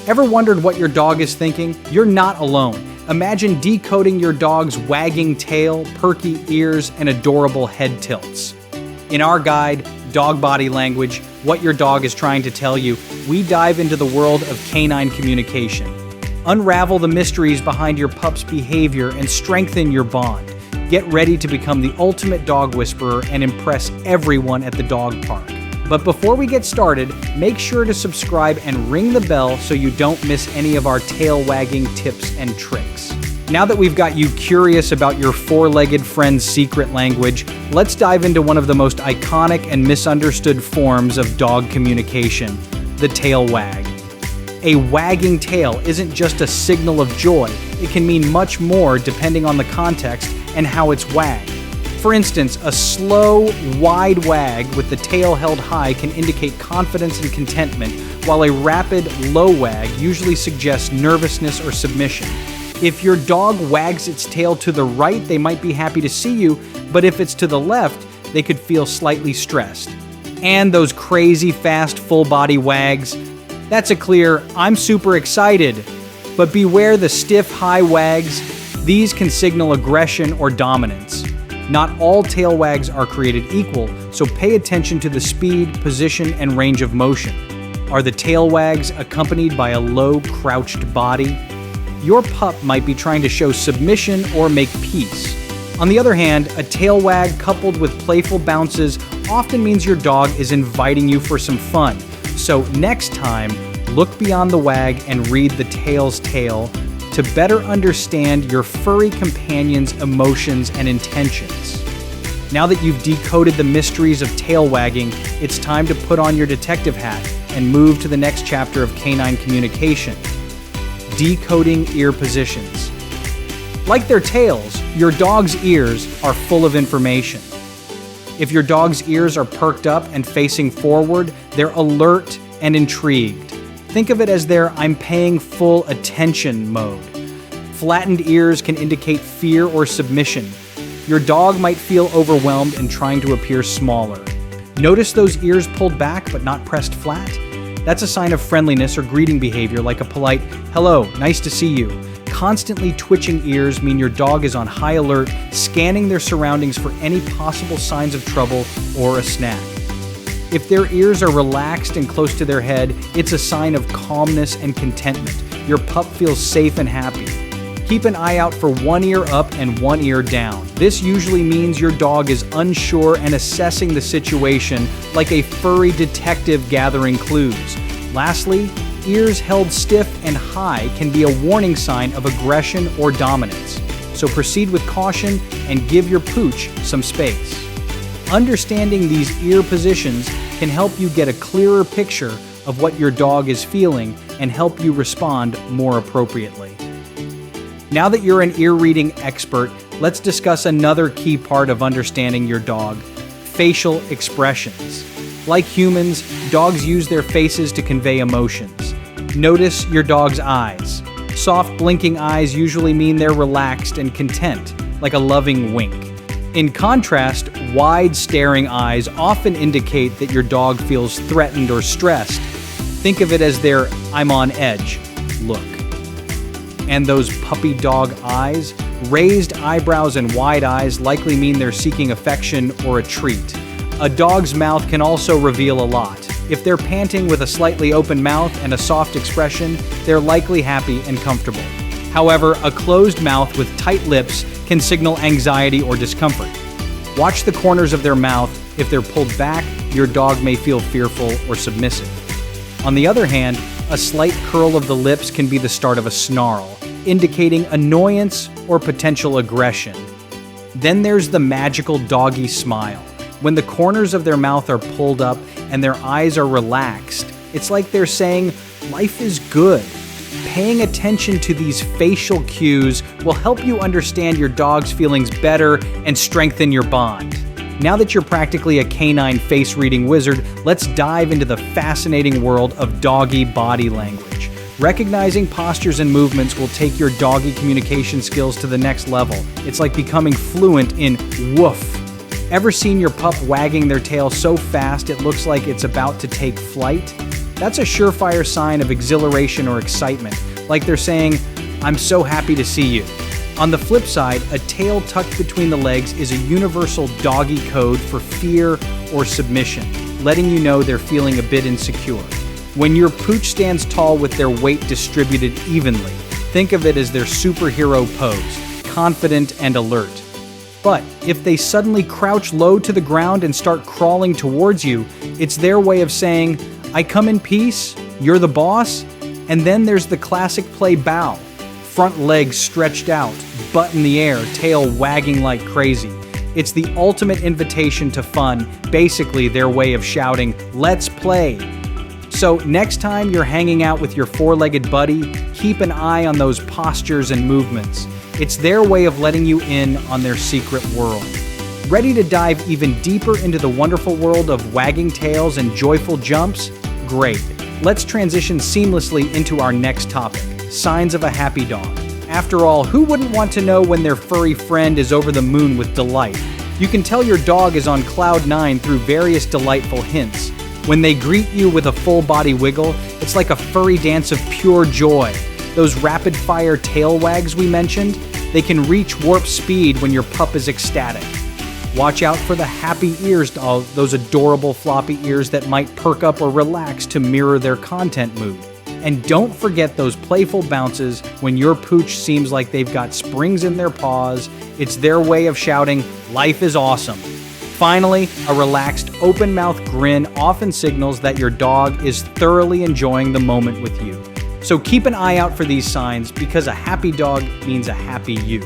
Ever wondered what your dog is thinking? You're not alone. Imagine decoding your dog's wagging tail, perky ears, and adorable head tilts. In our guide, Dog Body Language, What Your Dog is Trying to Tell You, we dive into the world of canine communication. Unravel the mysteries behind your pup's behavior and strengthen your bond. Get ready to become the ultimate dog whisperer and impress everyone at the dog park. But before we get started, make sure to subscribe and ring the bell so you don't miss any of our tail wagging tips and tricks. Now that we've got you curious about your four-legged friend's secret language, let's dive into one of the most iconic and misunderstood forms of dog communication, the tail wag. A wagging tail isn't just a signal of joy, it can mean much more depending on the context and how it's wagged. For instance, a slow, wide wag with the tail held high can indicate confidence and contentment, while a rapid, low wag usually suggests nervousness or submission. If your dog wags its tail to the right, they might be happy to see you, but if it's to the left, they could feel slightly stressed. And those crazy fast full-body wags, that's a clear, I'm super excited. But beware the stiff, high wags. These can signal aggression or dominance. Not all tail wags are created equal, so pay attention to the speed, position, and range of motion. Are the tail wags accompanied by a low, crouched body? Your pup might be trying to show submission or make peace. On the other hand, a tail wag coupled with playful bounces often means your dog is inviting you for some fun. So next time, look beyond the wag and read the tail's tale to better understand your furry companion's emotions and intentions. Now that you've decoded the mysteries of tail wagging, it's time to put on your detective hat and move to the next chapter of canine communication: decoding ear positions. Like their tails, your dog's ears are full of information. If your dog's ears are perked up and facing forward, they're alert and intrigued. Think of it as their I'm paying full attention mode. Flattened ears can indicate fear or submission. Your dog might feel overwhelmed and trying to appear smaller. Notice those ears pulled back but not pressed flat? That's a sign of friendliness or greeting behavior, like a polite, hello, nice to see you. Constantly twitching ears mean your dog is on high alert, scanning their surroundings for any possible signs of trouble or a snack. If their ears are relaxed and close to their head, it's a sign of calmness and contentment. Your pup feels safe and happy. Keep an eye out for one ear up and one ear down. This usually means your dog is unsure and assessing the situation, like a furry detective gathering clues. Lastly, ears held stiff and high can be a warning sign of aggression or dominance. So proceed with caution and give your pooch some space. Understanding these ear positions can help you get a clearer picture of what your dog is feeling and help you respond more appropriately. Now that you're an ear reading expert, let's discuss another key part of understanding your dog: facial expressions. Like humans, dogs use their faces to convey emotions. Notice your dog's eyes. Soft blinking eyes usually mean they're relaxed and content, like a loving wink. In contrast, wide staring eyes often indicate that your dog feels threatened or stressed. Think of it as their I'm on edge look. And those puppy dog eyes, raised eyebrows and wide eyes likely mean they're seeking affection or a treat. A dog's mouth can also reveal a lot. If they're panting with a slightly open mouth and a soft expression, they're likely happy and comfortable. However, a closed mouth with tight lips can signal anxiety or discomfort. Watch the corners of their mouth. If they're pulled back, your dog may feel fearful or submissive. On the other hand, a slight curl of the lips can be the start of a snarl, indicating annoyance or potential aggression. Then there's the magical doggy smile. When the corners of their mouth are pulled up and their eyes are relaxed, it's like they're saying, life is good. Paying attention to these facial cues will help you understand your dog's feelings better and strengthen your bond. Now that you're practically a canine face-reading wizard, let's dive into the fascinating world of doggy body language. Recognizing postures and movements will take your doggy communication skills to the next level. It's like becoming fluent in woof. Ever seen your pup wagging their tail so fast it looks like it's about to take flight? That's a surefire sign of exhilaration or excitement, like they're saying, "I'm so happy to see you." On the flip side, a tail tucked between the legs is a universal doggy code for fear or submission, letting you know they're feeling a bit insecure. When your pooch stands tall with their weight distributed evenly, think of it as their superhero pose, confident and alert. But if they suddenly crouch low to the ground and start crawling towards you, it's their way of saying, "I come in peace, you're the boss." And then there's the classic play bow. Front legs stretched out, butt in the air, tail wagging like crazy. It's the ultimate invitation to fun, basically their way of shouting, "Let's play." So next time you're hanging out with your four-legged buddy, keep an eye on those postures and movements. It's their way of letting you in on their secret world. Ready to dive even deeper into the wonderful world of wagging tails and joyful jumps? Great. Let's transition seamlessly into our next topic, signs of a happy dog. After all, who wouldn't want to know when their furry friend is over the moon with delight? You can tell your dog is on cloud 9 through various delightful hints. When they greet you with a full body wiggle, it's like a furry dance of pure joy. Those rapid-fire tail wags we mentioned, they can reach warp speed when your pup is ecstatic. Watch out for the happy ears, those adorable floppy ears that might perk up or relax to mirror their content mood. And don't forget those playful bounces when your pooch seems like they've got springs in their paws. It's their way of shouting, "Life is awesome." Finally, a relaxed, open-mouthed grin often signals that your dog is thoroughly enjoying the moment with you. So keep an eye out for these signs, because a happy dog means a happy you.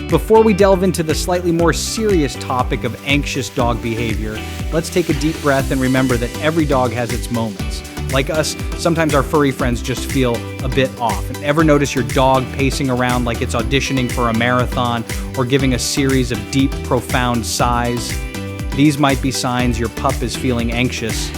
Before we delve into the slightly more serious topic of anxious dog behavior, let's take a deep breath and remember that every dog has its moments. Like us, sometimes our furry friends just feel a bit off. And ever notice your dog pacing around like it's auditioning for a marathon or giving a series of deep, profound sighs? These might be signs your pup is feeling anxious.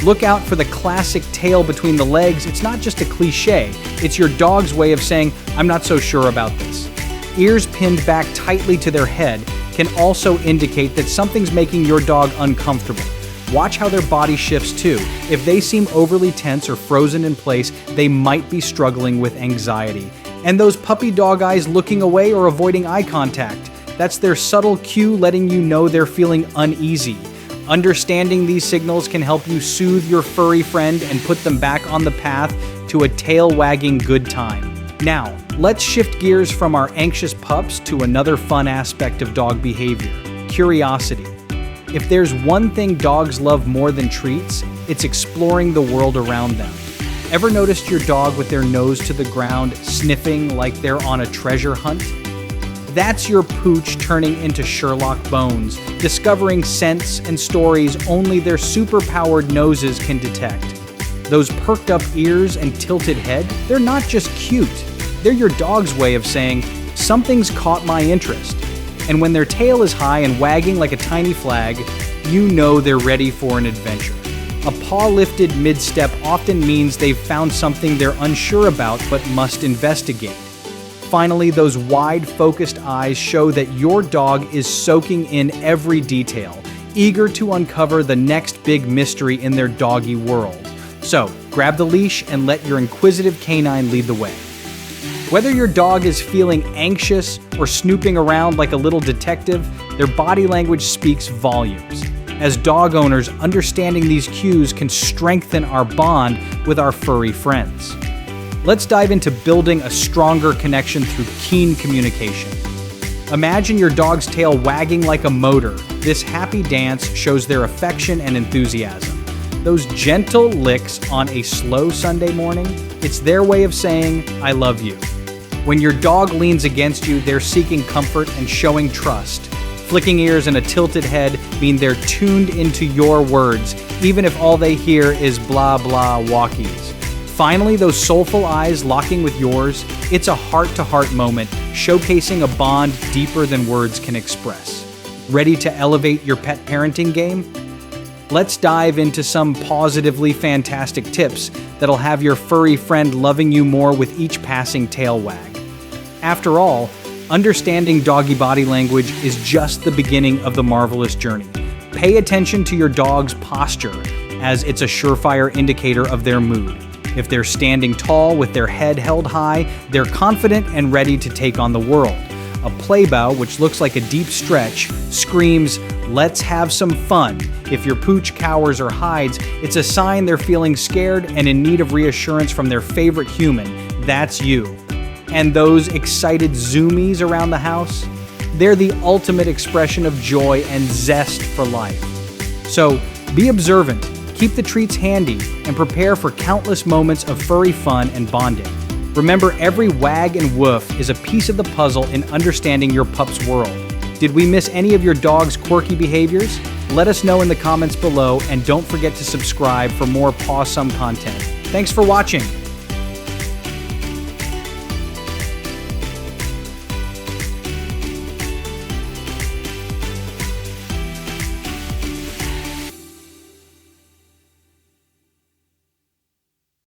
Look out for the classic tail between the legs. It's not just a cliche. It's your dog's way of saying, "I'm not so sure about this." Ears pinned back tightly to their head can also indicate that something's making your dog uncomfortable. Watch how their body shifts too. If they seem overly tense or frozen in place, they might be struggling with anxiety. And those puppy dog eyes looking away or avoiding eye contact, that's their subtle cue letting you know they're feeling uneasy. Understanding these signals can help you soothe your furry friend and put them back on the path to a tail-wagging good time. Now, let's shift gears from our anxious pups to another fun aspect of dog behavior, curiosity. If there's one thing dogs love more than treats, it's exploring the world around them. Ever noticed your dog with their nose to the ground, sniffing like they're on a treasure hunt? That's your pooch turning into Sherlock Bones, discovering scents and stories only their super-powered noses can detect. Those perked up ears and tilted head, they're not just cute. They're your dog's way of saying, "Something's caught my interest." And when their tail is high and wagging like a tiny flag, you know they're ready for an adventure. A paw lifted mid-step often means they've found something they're unsure about but must investigate. Finally, those wide, focused eyes show that your dog is soaking in every detail, eager to uncover the next big mystery in their doggy world. So, grab the leash and let your inquisitive canine lead the way. Whether your dog is feeling anxious or snooping around like a little detective, their body language speaks volumes. As dog owners, understanding these cues can strengthen our bond with our furry friends. Let's dive into building a stronger connection through keen communication. Imagine your dog's tail wagging like a motor. This happy dance shows their affection and enthusiasm. Those gentle licks on a slow Sunday morning, it's their way of saying, "I love you." When your dog leans against you, they're seeking comfort and showing trust. Flicking ears and a tilted head mean they're tuned into your words, even if all they hear is blah blah walkies. Finally, those soulful eyes locking with yours, it's a heart-to-heart moment, showcasing a bond deeper than words can express. Ready to elevate your pet parenting game? Let's dive into some positively fantastic tips that'll have your furry friend loving you more with each passing tail wag. After all, Understanding doggy body language is just the beginning of the marvelous journey. Pay attention to your dog's posture, as it's a surefire indicator of their mood. If they're standing tall with their head held high, they're confident and ready to take on the world. A play bow, which looks like a deep stretch, screams, "Let's have some fun." If your pooch cowers or hides, it's a sign they're feeling scared and in need of reassurance from their favorite human. That's you. And those excited zoomies around the house? They're the ultimate expression of joy and zest for life. So, be observant, keep the treats handy, and prepare for countless moments of furry fun and bonding. Remember, every wag and woof is a piece of the puzzle in understanding your pup's world. Did we miss any of your dog's quirky behaviors? Let us know in the comments below, and don't forget to subscribe for more pawsome content. Thanks for watching.